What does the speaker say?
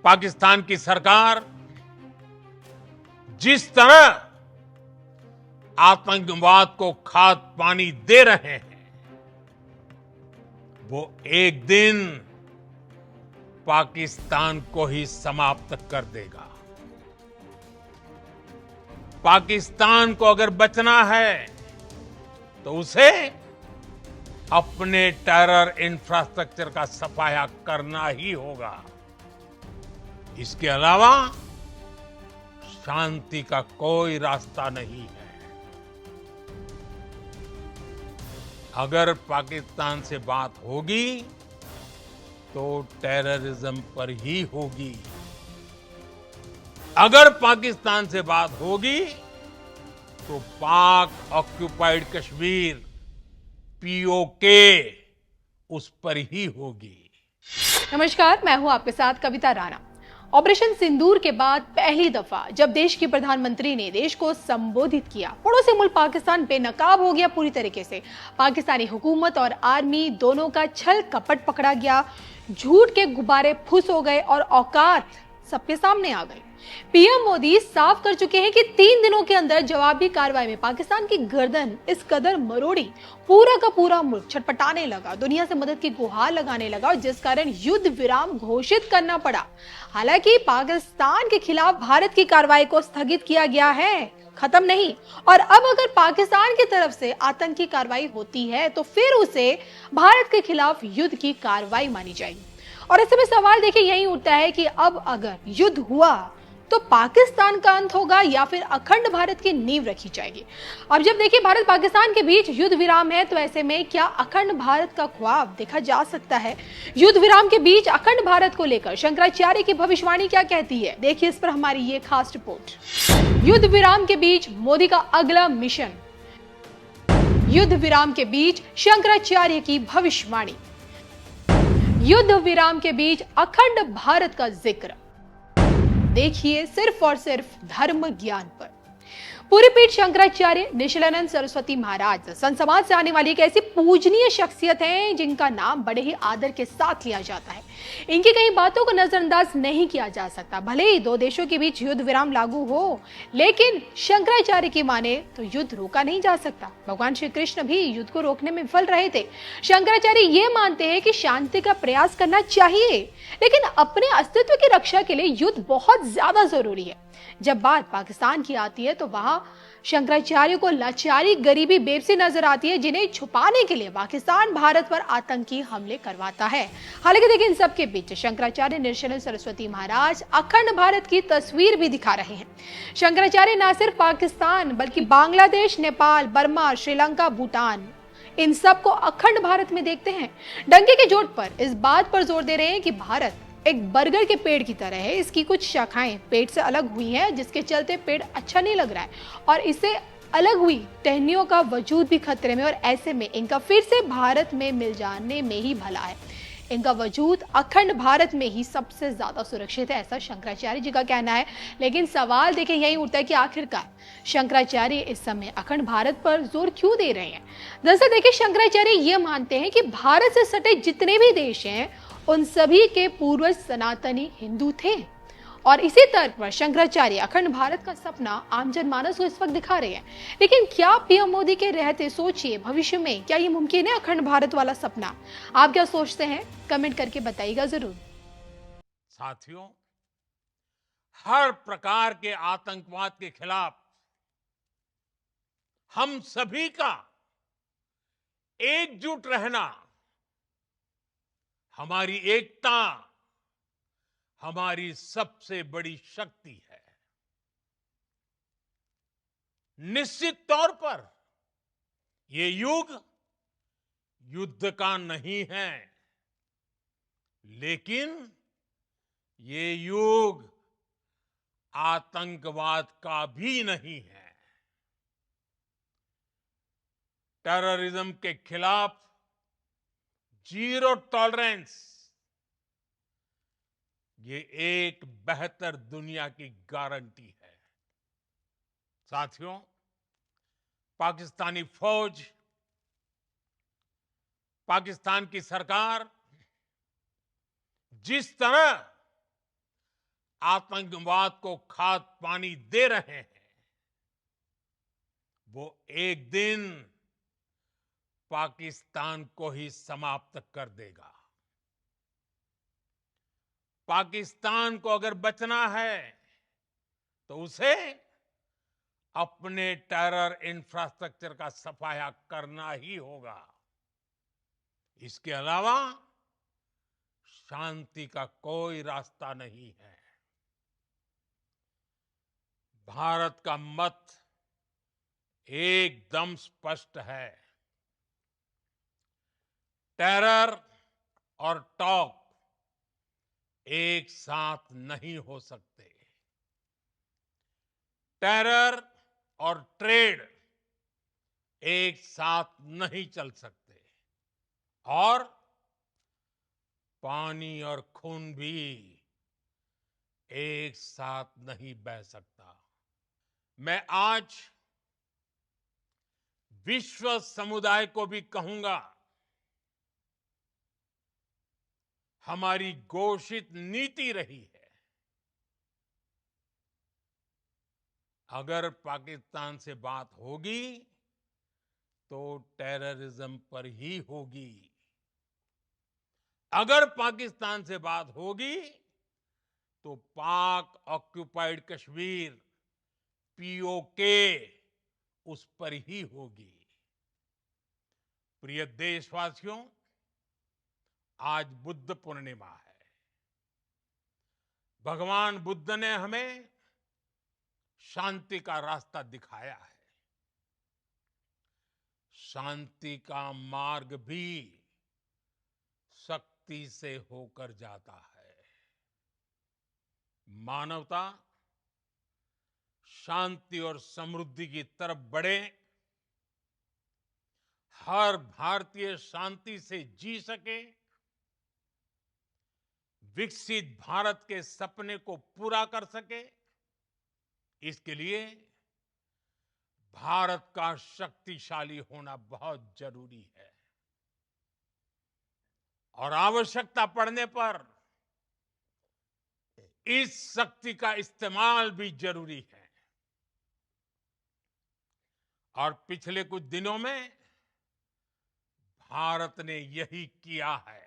पाकिस्तान की सरकार जिस तरह आतंकवाद को खाद पानी दे रहे हैं, वो एक दिन पाकिस्तान को ही समाप्त कर देगा। पाकिस्तान को अगर बचना है तो उसे अपने टेरर इंफ्रास्ट्रक्चर का सफाया करना ही होगा। इसके अलावा शांति का कोई रास्ता नहीं है। अगर पाकिस्तान से बात होगी तो टेररिज्म पर ही होगी। अगर पाकिस्तान से बात होगी तो पाक ऑक्युपाइड कश्मीर पीओके उस पर ही होगी। नमस्कार, मैं हूं आपके साथ कविता राणा। ऑपरेशन सिंदूर के बाद पहली दफा जब देश के प्रधानमंत्री ने देश को संबोधित किया, पड़ोसी मुल्क पाकिस्तान बेनकाब हो गया पूरी तरीके से। पाकिस्तानी हुकूमत और आर्मी दोनों का छल कपट पकड़ा गया, झूठ के गुब्बारे फुस हो गए और औकात सबके सामने आ गई। पीएम मोदी साफ कर चुके हैं कि 3 दिनों के अंदर जवाबी कार्रवाई में पाकिस्तान की गर्दन इस कदर मरोड़ी, पूरा का पूरा मुल्क छटपटाने लगा, दुनिया से मदद की गुहार लगाने लगा, जिस कारण युद्ध विराम घोषित करना पड़ा। हालांकि पाकिस्तान के खिलाफ भारत की कार्रवाई को स्थगित किया गया है, खत्म नहीं। और अब अगर पाकिस्तान की तरफ से आतंकी कार्रवाई होती है तो फिर उसे भारत के खिलाफ युद्ध की कार्रवाई मानी जाएगी। और ऐसे में सवाल देखिए यही उठता है कि अब अगर युद्ध हुआ तो पाकिस्तान का अंत होगा या फिर अखंड भारत की नींव रखी जाएगी। अब जब देखिए भारत पाकिस्तान के बीच युद्ध विराम है तो ऐसे में क्या अखंड भारत का ख्वाब देखा जा सकता है? युद्ध विराम के बीच अखंड भारत को लेकर शंकराचार्य की भविष्यवाणी क्या कहती है, देखिए इस पर हमारी ये खास रिपोर्ट। युद्ध विराम के बीच मोदी का अगला मिशन। युद्ध विराम के बीच शंकराचार्य की भविष्यवाणी। युद्ध विराम के बीच अखंड भारत का जिक्र। देखिए सिर्फ और सिर्फ धर्म ज्ञान पर। पूरी पीठ शंकराचार्य निशिलानंद सरस्वती महाराज संत समाज से आने वाली एक ऐसी पूजनीय शख्सियत है जिनका नाम बड़े ही आदर के साथ लिया जाता है। इनकी कई बातों को नजरअंदाज नहीं किया जा सकता। भले ही 2 देशों के बीच युद्ध विराम लागू हो, लेकिन शंकराचार्य की माने तो युद्ध रोका नहीं जा सकता। भगवान श्री कृष्ण भी युद्ध को रोकने में विफल रहे थे। शंकराचार्य ये मानते हैं कि शांति का प्रयास करना चाहिए, लेकिन अपने अस्तित्व की रक्षा के लिए युद्ध बहुत ज्यादा जरूरी है। जब बात पाकिस्तान की आती है तो वहां शंकराचार्य को लाचारी, गरीबी, बेबसी नजर आती है, जिन्हें छुपाने के लिए पाकिस्तान भारत पर आतंकी हमले करवाता है। हालांकि देखिए इन सब के बीच शंकराचार्य निशिलानंद सरस्वती महाराज अखंड भारत की तस्वीर भी दिखा रहे हैं। शंकराचार्य न सिर्फ पाकिस्तान बल्कि बांग्लादेश, नेपाल, बर्मा, श्रीलंका, भूटान, इन सबको अखंड भारत में देखते हैं। डंके की चोट पर इस बात पर जोर दे रहे हैं कि भारत एक बरगद के पेड़ की तरह है। इसकी कुछ शाखाएं पेड़ से अलग हुई हैं, जिसके चलते पेड़ अच्छा नहीं लग रहा है और इससे अलग हुई टहनियों का वजूद भी खतरे में, और ऐसे में इनका फिर से भारत में मिल जाने में ही भला है। इनका वजूद अखंड भारत में ही सबसे ज्यादा सुरक्षित है, ऐसा शंकराचार्य जी का कहना है। लेकिन सवाल देखिए यही उठता है कि आखिरकार शंकराचार्य इस समय अखंड भारत पर जोर क्यों दे रहे हैं? दरअसल देखिए शंकराचार्य ये मानते हैं कि भारत से सटे जितने भी देश हैं उन सभी के पूर्वज सनातनी हिंदू थे, और इसी तर्क पर शंकराचार्य अखंड भारत का सपना आम जनमानस को इस वक्त दिखा रहे हैं। लेकिन क्या पीएम मोदी के रहते सोचिए भविष्य में क्या ये मुमकिन है अखंड भारत वाला सपना? आप क्या सोचते हैं? कमेंट करके बताइएगा जरूर। साथियों, हर प्रकार के आतंकवाद के खिलाफ हम सभी का एकजुट रहना, हमारी एकता हमारी सबसे बड़ी शक्ति है। निश्चित तौर पर ये युग युद्ध का नहीं है, लेकिन ये युग आतंकवाद का भी नहीं है। टेररिज्म के खिलाफ जीरो टॉलरेंस, ये एक बेहतर दुनिया की गारंटी है। साथियों, पाकिस्तानी फौज, पाकिस्तान की सरकार जिस तरह आतंकवाद को खाद पानी दे रहे हैं, वो एक दिन पाकिस्तान को ही समाप्त कर देगा। पाकिस्तान को अगर बचना है तो उसे अपने टेरर इंफ्रास्ट्रक्चर का सफाया करना ही होगा। इसके अलावा शांति का कोई रास्ता नहीं है। भारत का मत एकदम स्पष्ट है। टेरर और टॉक एक साथ नहीं हो सकते। टेरर और ट्रेड एक साथ नहीं चल सकते। और पानी और खून भी एक साथ नहीं बह सकता। मैं आज विश्व समुदाय को भी कहूंगा, हमारी घोषित नीति रही है, अगर पाकिस्तान से बात होगी तो टेररिज्म पर ही होगी। अगर पाकिस्तान से बात होगी तो पाक ऑक्युपाइड कश्मीर, पीओके, उस पर ही होगी। प्रिय देशवासियों, आज बुद्ध पूर्णिमा है। भगवान बुद्ध ने हमें शांति का रास्ता दिखाया है। शांति का मार्ग भी शक्ति से होकर जाता है। मानवता शांति और समृद्धि की तरफ बढ़े, हर भारतीय शांति से जी सके, विकसित भारत के सपने को पूरा कर सके, इसके लिए भारत का शक्तिशाली होना बहुत जरूरी है। और आवश्यकता पड़ने पर इस शक्ति का इस्तेमाल भी जरूरी है। और पिछले कुछ दिनों में भारत ने यही किया है।